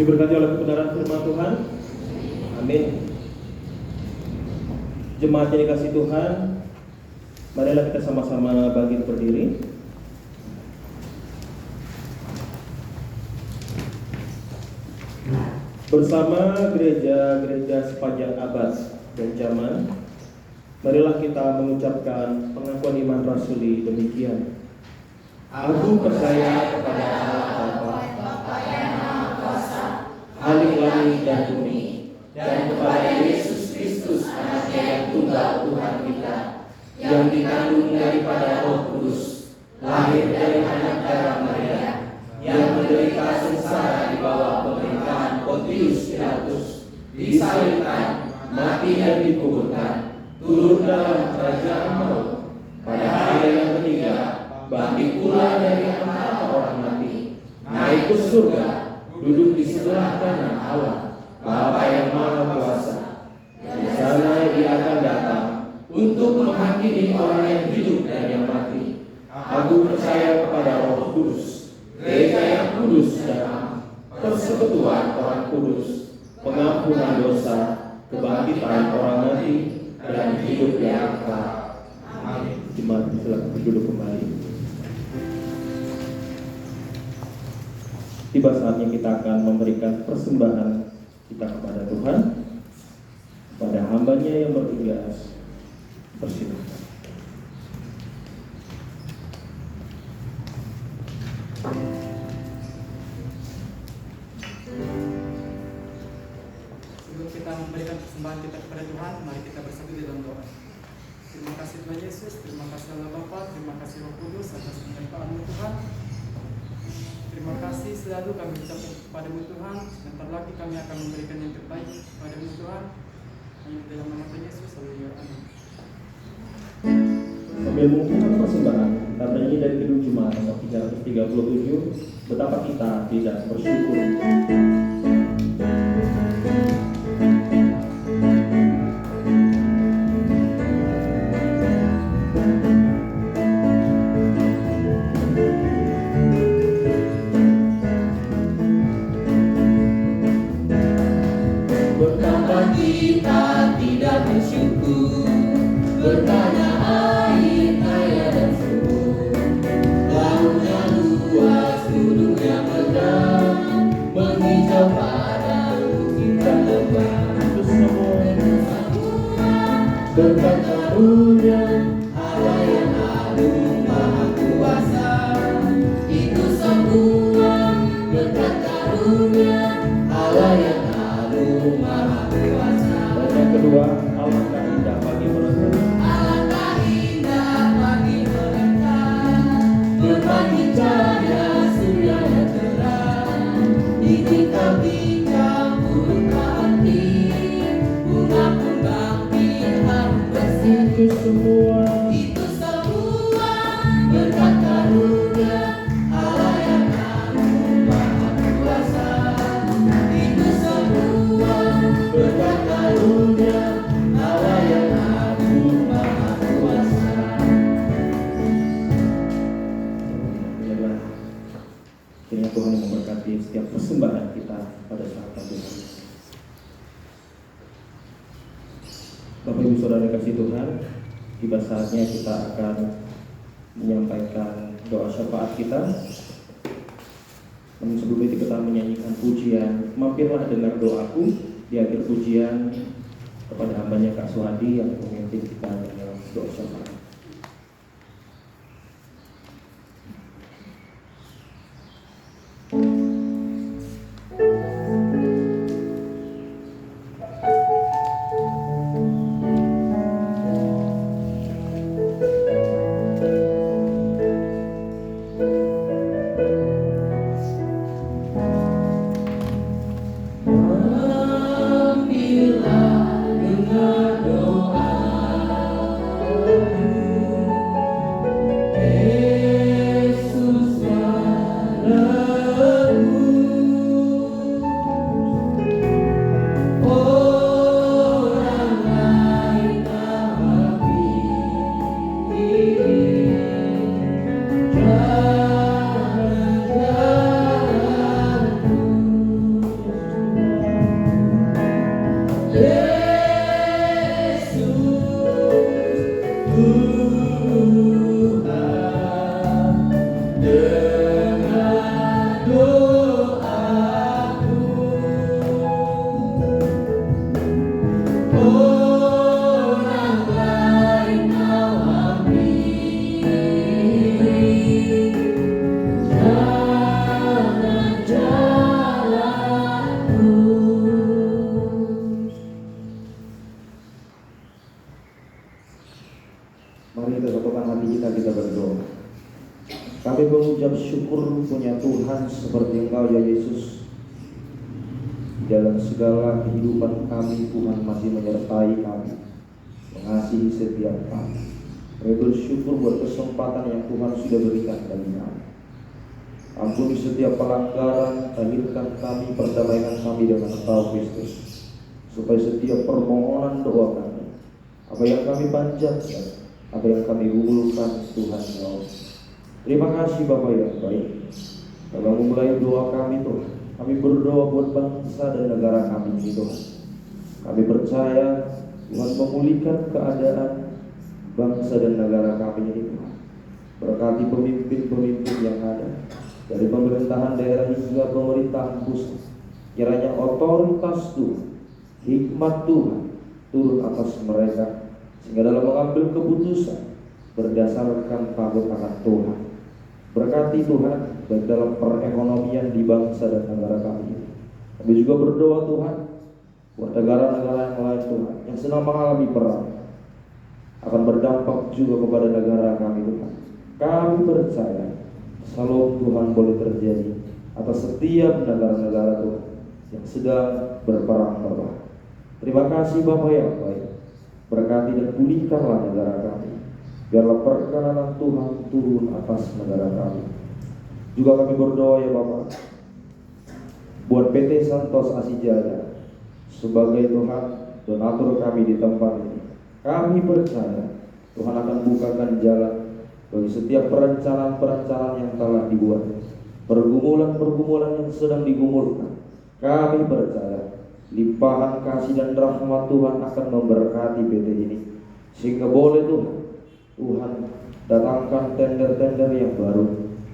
Diberkati oleh kebenaran firman Tuhan. Amin. Jemaat yang dikasihi Tuhan, marilah kita sama-sama bangkit berdiri. Bersama gereja-gereja sepanjang abad dan zaman, marilah kita mengucapkan pengakuan iman rasuli demikian. Aku percaya kepada Allah Bapa yang Maha Kuasa, Khalik langit dan bumi, dan kepada Yesus Kristus Anaknya yang tunggal Tuhan kita, yang dikandung daripada Roh Kudus, lahir dari anak darah Maria, yang menderita sengsara di bawah pemerintahan Pontius Pilatus, disalibkan, mati dan dikuburkan, turun dalam kerajaan maut, pada hari yang ketiga bangkit pula dari antara orang mati, naik ke surga, duduk di sebelah kanan Allah, Bapa yang Maha Kuasa. Di sana Dia akan datang untuk menghakimi orang yang hidup dan yang mati. Aku percaya kepada Roh Kudus, gereja yang kudus dan am, persekutuan orang kudus, pengampunan dosa, kebangkitan orang mati, dan hidup yang kekal. Amin. Jemaat silakan duduk kembali. Tiba saatnya kita akan memberikan persembahan kita kepada Tuhan, kepada hamba-Nya yang bertugas. Persilakan. Sebelum kita memberikan persembahan kita kepada Tuhan, mari kita bersatu di dalam doa. Terima kasih Tuhan Yesus, terima kasih Allah Bapa, terima kasih Roh Kudus atas penyertaan-Mu Tuhan. Terima kasih selalu kami ucapkan kepada-Mu Tuhan. Sebentar lagi kami akan memberikan yang terbaik kepada-Mu Tuhan. Hanya dalam nama Tuhan Yesus, haleluya, amin. Sambil mengumpulkan persembahan, kita bernyanyi dari Kidung Jemaat nomor 337, betapa kita tidak bersyukur. Betapa kita tidak bersyukur, bertanya air, kaya dan subur, lautnya luas, gunungnya megah, menghijau padang, bukit dan lembah. Itu semua berkat karunia Allah yang agung Maha Kuasa. Itu semua berkat karunia Allah yang agung Maha Kuasa. Dan yang kedua, alangkah indah bagi mereka, Alangkah indah bagi mereka, berbagi cahaya surya yang terang, bincang-bincang burung hati, bunga pun bangkit harum bersih. itu semua Itu semua berkat karunia Allah yang agung Maha Kuasa. Itu semua berkat karunia Allah yang agung Maha Kuasa. adalah kiranya Tuhan memberkati setiap persembahan kita pada saat Tuhan. Bapak Ibu Saudara kasih Tuhan, tiba saatnya kita akan menyampaikan doa syafaat kita. Namun sebelum itu kita menyanyikan pujian Mampirlah Dengar Doaku di akhir pujian kepada hambanya Kak Suhadi yang memimpin kita dalam doa syafaat. Ambillah dengar doa satu-satunya Tuhan seperti Engkau ya Yesus. Dalam segala kehidupan kami, Tuhan masih menyertai kami, mengasihi setiap kami. Kami bersyukur buat kesempatan yang Tuhan sudah berikan bagi kami. Ampuni setiap pelanggaran, tahirkan kami, perdamaikan kami dengan Engkau Kristus, supaya setiap permohonan doa kami, apa yang kami panjatkan, apa yang kami gugulkan, Tuhan jawab. Terima kasih Bapa yang baik. Dalam memulai doa kami Tuhan, kami berdoa buat bangsa dan negara kami ini Tuhan. Kami percaya Tuhan memulihkan keadaan bangsa dan negara kami ini Tuhan. Berkati pemimpin-pemimpin yang ada, dari pemerintahan daerah hingga pemerintahan pusat. Kiranya otoritas Tuhan, hikmat Tuhan turun atas mereka, sehingga dalam mengambil keputusan berdasarkan takut akan Tuhan. Berkati Tuhan baik dalam perekonomian di bangsa dan negara kami ini. Kami juga berdoa Tuhan buat negara-negara yang lain Tuhan, yang sedang mengalami perang, akan berdampak juga kepada negara kami Tuhan. Kami percaya Shalom Tuhan boleh terjadi atas setiap negara-negara Tuhan yang sedang berperang Bapa. Terima kasih Bapa yang baik. Berkati dan pulihkanlah negara kami. Biarlah perkenanan Tuhan turun atas negara kami. Juga kami berdoa ya Bapa, buat PT Santos Asijaya sebagai Tuhan donatur kami di tempat ini. Kami percaya Tuhan akan bukakan jalan bagi setiap perencanaan-perencanaan yang telah dibuat, pergumulan-pergumulan yang sedang digumulkan. Kami percaya limpahan kasih dan rahmat Tuhan akan memberkati PT ini, sehingga boleh Tuhan datangkan tender-tender yang baru,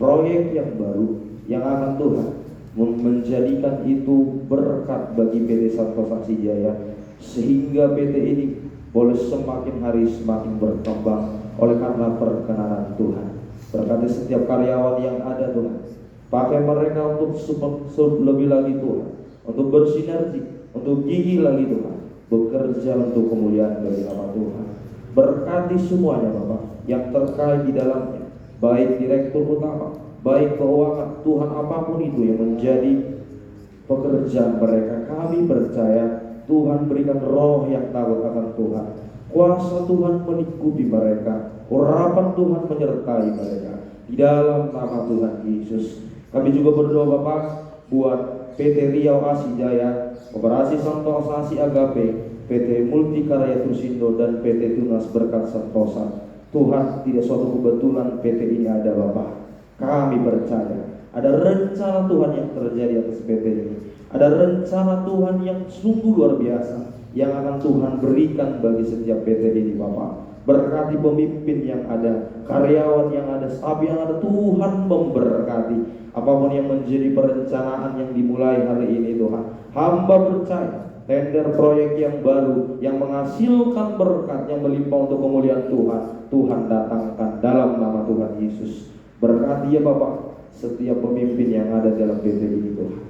proyek yang baru yang akan Tuhan menjadikan itu berkat bagi PT Santos Asijaya, sehingga PT ini boleh semakin hari semakin berkembang oleh karena perkenanan Tuhan. Berkati setiap karyawan yang ada Tuhan, pakai mereka untuk lebih lagi Tuhan, untuk bersinergi, untuk gigih lagi Tuhan, bekerja untuk kemuliaan bagi nama Tuhan. Berkati semuanya Bapak yang terkait di dalamnya, baik direktur utama, baik keuangan, Tuhan apapun itu yang menjadi pekerjaan mereka. Kami percaya Tuhan berikan roh yang takut akan Tuhan, kuasa Tuhan melingkupi mereka, urapan Tuhan menyertai mereka di dalam nama Tuhan Yesus. Kami juga berdoa Bapak buat PT Riau Asijaya, Koperasi Santos Asi Agape, PT Multikarya Tusindo, dan PT Tunas Berkat Santosa. Tuhan, tidak suatu kebetulan PT ini ada Bapak. Kami percaya ada rencana Tuhan yang terjadi atas PT ini. Ada rencana Tuhan yang sungguh luar biasa yang akan Tuhan berikan bagi setiap PT ini Bapak. Berkati pemimpin yang ada, karyawan yang ada, staf yang ada, Tuhan memberkati apapun yang menjadi perencanaan yang dimulai hari ini Tuhan. Hamba percaya tender proyek yang baru yang menghasilkan berkat yang melimpah untuk kemuliaan Tuhan, Tuhan datangkan dalam nama Tuhan Yesus. Berkati ya Bapak setiap pemimpin yang ada dalam PT ini Tuhan.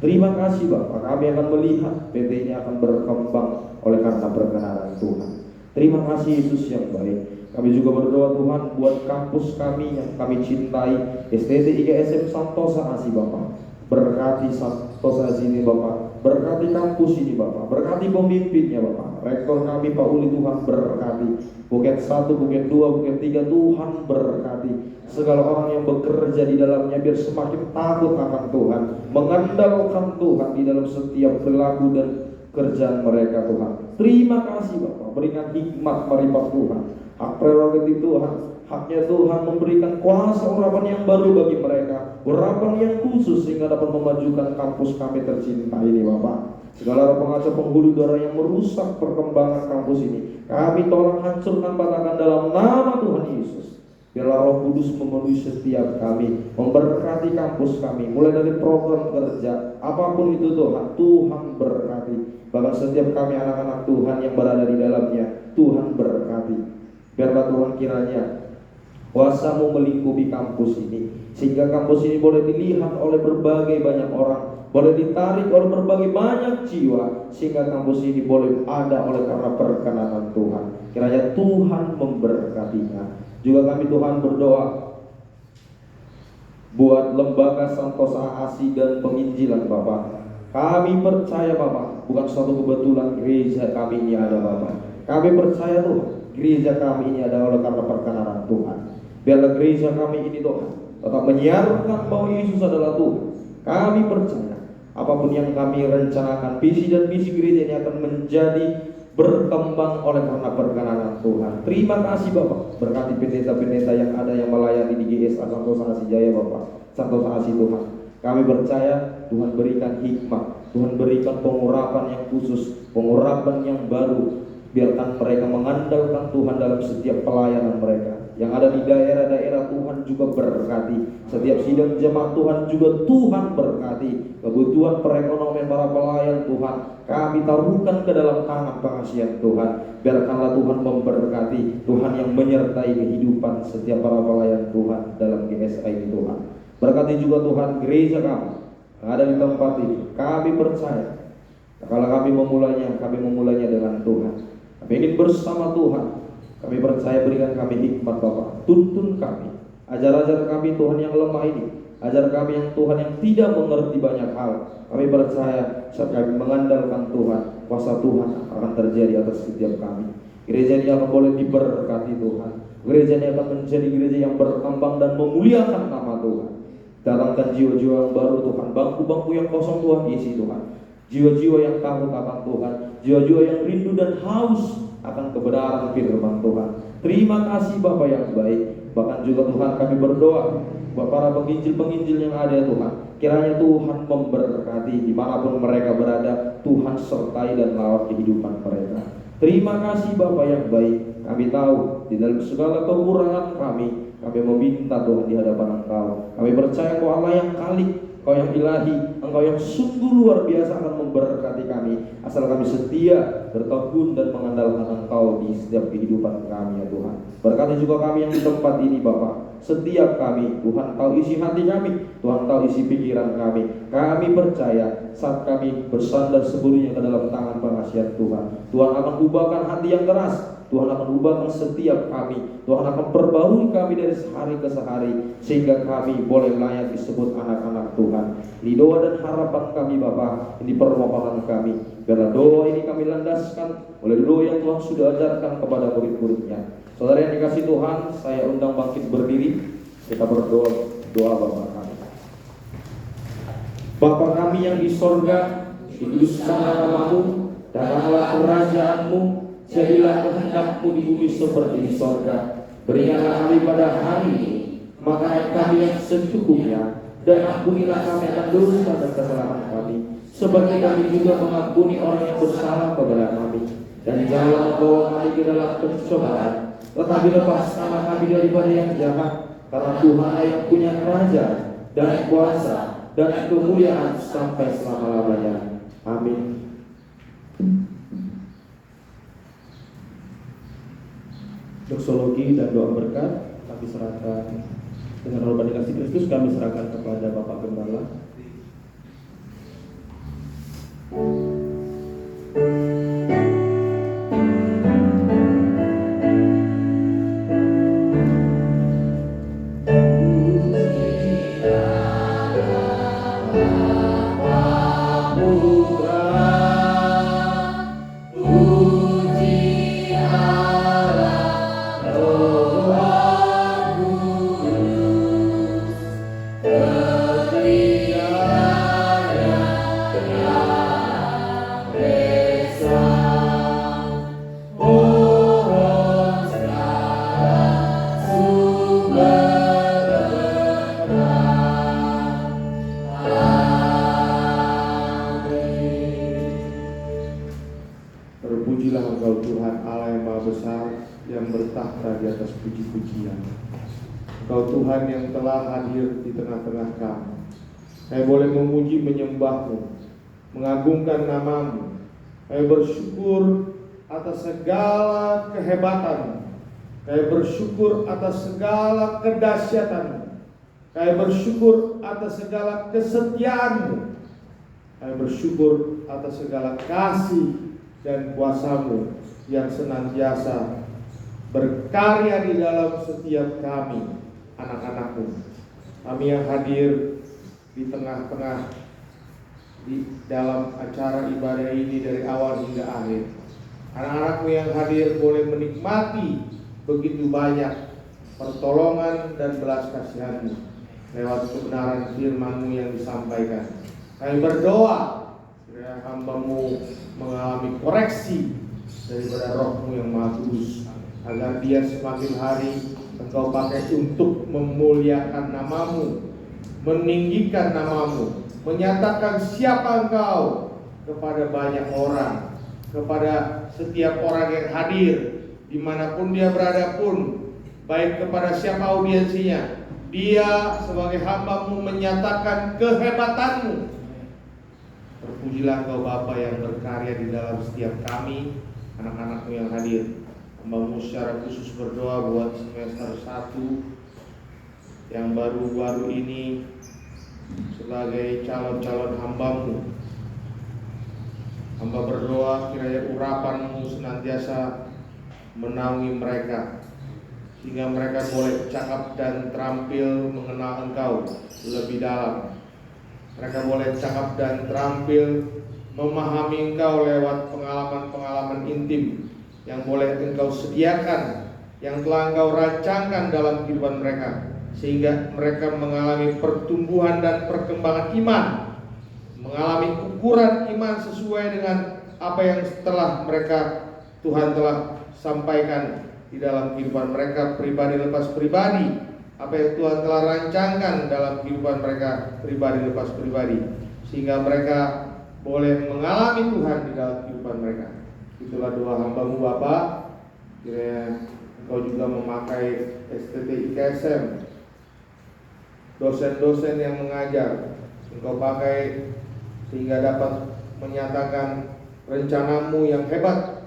Terima kasih Bapak, kami akan melihat PT ini akan berkembang oleh karena perkenanan Tuhan. Terima kasih Yesus yang baik. Kami juga berdoa Tuhan buat kampus kami yang kami cintai, STT IGSM Santosa Asi Bapak. Berkati Santosa Asi ini Bapak, berkati kampus ini Bapak, berkati pemimpinnya Bapak. Rektor kami Pak Uli Tuhan berkati, Buket 1, Buket 2, Buket 3 Tuhan berkati. Segala orang yang bekerja di dalamnya biar semakin takut akan Tuhan, mengandalkan Tuhan di dalam setiap perilaku dan kerjaan mereka Tuhan. Terima kasih Bapak, berikan hikmat marifat Tuhan, hak prerogatif Tuhan, haknya Tuhan memberikan kuasa urapan yang baru bagi mereka, urapan yang khusus sehingga dapat memajukan kampus kami tercinta ini Bapak. Segala pengacau penghulu darah yang merusak perkembangan kampus ini, kami tolong hancurkan, patahkan dalam nama Tuhan Yesus. Biarlah Roh Kudus memenuhi setiap kami, memberkati kampus kami, mulai dari program kerja, apapun itu Tuhan, Tuhan berkati. Bahkan setiap kami anak-anak Tuhan yang berada di dalamnya, Tuhan berkati. Biarlah Tuhan kiranya kuasa-Mu melingkupi kampus ini, sehingga kampus ini boleh dilihat oleh berbagai banyak orang, boleh ditarik oleh berbagai banyak jiwa, sehingga kampus ini boleh ada oleh karena perkenanan Tuhan. Kiranya Tuhan memberkatinya. Juga kami Tuhan berdoa buat lembaga Santosa Asi dan penginjilan Bapak. Kami percaya Bapak, bukan suatu kebetulan gereja kami ini ada Bapak. Kami percaya Tuhan, gereja kami ini ada oleh karena perkenanan Tuhan. Biarlah gereja kami ini Tuhan tetap menyiarkan bahwa Yesus adalah Tuhan. Kami percaya apapun yang kami rencanakan, visi dan misi gereja ini akan menjadi berkembang oleh karena perkenanan Tuhan. Terima kasih Bapak, berkati pendeta-pendeta yang ada yang melayani di GSA Santosa Asi Jaya Bapak, Santosa Asi Tuhan. Kami percaya Tuhan berikan hikmah, Tuhan berikan pengurapan yang khusus, pengurapan yang baru. Biarkan mereka mengandalkan Tuhan dalam setiap pelayanan mereka. Yang ada di daerah-daerah Tuhan juga berkati. Setiap sidang jemaat Tuhan juga Tuhan berkati. Kebutuhan perekonomian para pelayan Tuhan kami taruhkan ke dalam tangan pengasihan Tuhan. Biarkanlah Tuhan memberkati, Tuhan yang menyertai kehidupan setiap para pelayan Tuhan dalam GSA ini Tuhan. Berkati juga Tuhan gereja kami yang ada di tempat ini. Kami percaya kalau kami memulainya dengan Tuhan. Kami ingin bersama Tuhan. Kami percaya berikan kami hikmat Bapak. Tuntun kami. Ajar-ajar kami Tuhan yang lemah ini. Ajar kami yang Tuhan yang tidak mengerti banyak hal. Kami percaya saat kami mengandalkan Tuhan, kuasa Tuhan akan terjadi atas setiap kami. Gereja ini akan boleh diberkati Tuhan. Gereja ini akan menjadi gereja yang berkembang dan memuliakan nama Tuhan. Datangkan jiwa-jiwa yang baru Tuhan. Bangku-bangku yang kosong Tuhan isi Tuhan. Jiwa-jiwa yang takut akan Tuhan, jiwa-jiwa yang rindu dan haus akan kebenaran firman Tuhan. Terima kasih Bapak yang baik. Bahkan juga Tuhan kami berdoa buat para penginjil-penginjil yang ada Tuhan. Kiranya Tuhan memberkati dimanapun mereka berada. Tuhan sertai dan lawat kehidupan mereka. Terima kasih Bapak yang baik. Kami tahu di dalam segala kekurangan kami meminta Tuhan di hadapan Engkau. Kami percaya Engkau Allah yang kalik, Engkau yang ilahi, Engkau yang sungguh luar biasa akan memberkati kami. Asal kami setia, bertekun dan mengandalkan Engkau di setiap kehidupan kami ya Tuhan. Berkati juga kami yang di tempat ini Bapak. Setiap kami, Tuhan tahu isi hati kami, Tuhan tahu isi pikiran kami. Kami percaya saat kami bersandar sepenuhnya ke dalam tangan pengasihan Tuhan, Tuhan akan ubahkan hati yang keras, Tuhan akan ubahkan setiap kami, Tuhan akan perbarui kami dari sehari ke sehari, sehingga kami boleh layak disebut anak-anak Tuhan. Ini doa dan harapan kami Bapa, ini permohonan kami. Biarlah doa ini kami landaskan oleh doa yang Tuhan sudah ajarkan kepada murid-muridnya. Saudara yang dikasih Tuhan, saya undang bangkit berdiri. Kita berdoa, doa Bapa kami. Bapa kami yang di sorga, dikuduskanlah namamu, datanglah kerajaanmu, jadilah kehendakmu di bumi seperti di sorga. Berikanlah kami pada hari ini makanan kami yang secukupnya, dan ampunilah kami akan dosa dan kesalahan kami, seperti kami juga mengampuni orang yang bersalah kepada kami. Dan janganlah membawa kami ke dalam pencobaan, tetapi lepaskanlah kami daripada yang jahat, karena Tuhan yang punya kerajaan dan kuasa dan kemuliaan sampai selama-lamanya. Amin. Doksologi dan doa berkat kami serahkan dengan hormat dikasih Kristus, kami serahkan kepada Bapak Gembala. Terpujilah Engkau Tuhan Allah yang Maha Besar, yang bertahta di atas puji-pujian. Engkau Tuhan yang telah hadir di tengah-tengah kami. Kami boleh memuji menyembah-Mu, mengagungkan nama-Mu. Kami bersyukur atas segala kehebatan. Kami bersyukur atas segala kedahsyatan. Kami bersyukur atas segala kesetiaan-Mu. Kami bersyukur atas segala kasih dan kuasa-Mu yang senantiasa berkarya di dalam setiap kami, anak-anak-Mu. kami yang hadir di tengah-tengah di dalam acara ibadah ini dari awal hingga akhir. Anak-anakmu yang hadir boleh menikmati begitu banyak pertolongan dan belas kasihan-Mu lewat kebenaran firman-Mu yang disampaikan. Kami berdoa kiranya hamba-Mu mengalami koreksi daripada Roh-Mu yang Maha Kudus, agar dia semakin hari Engkau pakai untuk memuliakan nama-Mu, meninggikan nama-Mu, menyatakan siapa Engkau kepada banyak orang, kepada setiap orang yang hadir dimanapun dia berada pun, baik kepada siapa audiensinya. Dia sebagai hamba-Mu menyatakan kehebatan-Mu. Terpujilah Engkau Bapa yang berkarya di dalam setiap kami, anak-anak-Mu yang hadir. Hamba-Mu secara khusus berdoa buat semester 1 yang baru-baru ini sebagai calon-calon hamba-Mu. Hamba berdoa kiranya urapan-Mu senantiasa menaungi mereka, sehingga mereka boleh cakap dan terampil mengenal Engkau lebih dalam. Mereka boleh cakap dan terampil memahami Engkau lewat pengalaman-pengalaman intim yang boleh Engkau sediakan, yang telah Engkau rancangkan dalam kehidupan mereka, sehingga mereka mengalami pertumbuhan dan perkembangan iman, mengalami ukuran iman sesuai dengan apa yang Tuhan telah sampaikan di dalam kehidupan mereka pribadi lepas pribadi, apa yang Tuhan telah rancangkan dalam kehidupan mereka pribadi lepas pribadi, sehingga mereka boleh mengalami Tuhan di dalam kehidupan mereka. Itulah doa hamba-Mu Bapa. Kiranya Engkau juga memakai STT IKSM, dosen-dosen yang mengajar, Engkau pakai sehingga dapat menyatakan rencana-Mu yang hebat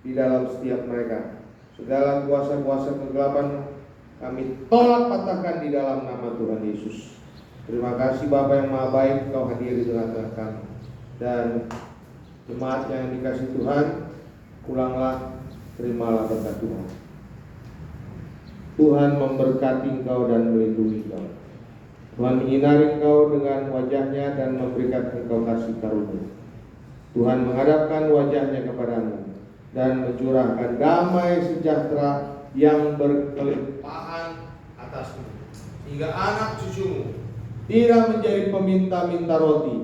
di dalam setiap mereka. Segala kuasa-kuasa kegelapan kami tolak patahkan di dalam nama Tuhan Yesus. Terima kasih Bapa yang Maha Baik, Engkau hadir di tengah-tengah kami. Dan jemaat yang dikasih Tuhan, pulanglah, terimalah berkat Tuhan. Tuhan memberkati engkau dan melindungi engkau. Tuhan menyinari engkau dengan wajahnya dan memberikan engkau kasih karunia. Tuhan menghadapkan wajahnya kepadamu dan mencurahkan damai sejahtera yang berkelimpahan atasmu, hingga anak cucumu tidak menjadi peminta-minta roti.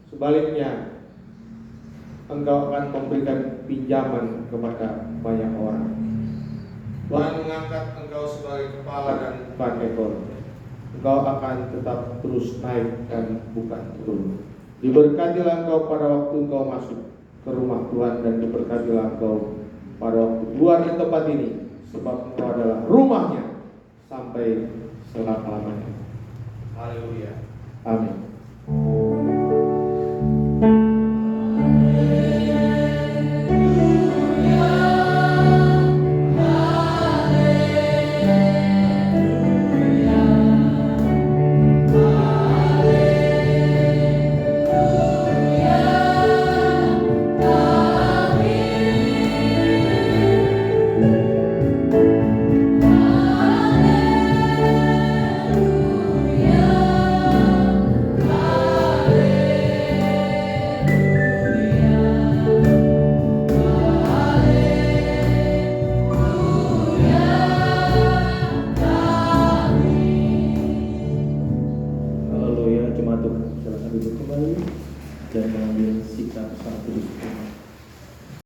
Sebaliknya, engkau akan memberikan pinjaman kepada banyak orang. Tuhan mengangkat engkau sebagai kepala dan bukan ekor. Engkau akan tetap terus naik dan bukan turun. Diberkatilah engkau pada waktu engkau masuk ke rumah Tuhan, dan diberkatilah engkau pada waktu keluar di tempat ini, sebab engkau adalah rumahnya sampai selama-lamanya. Haleluya.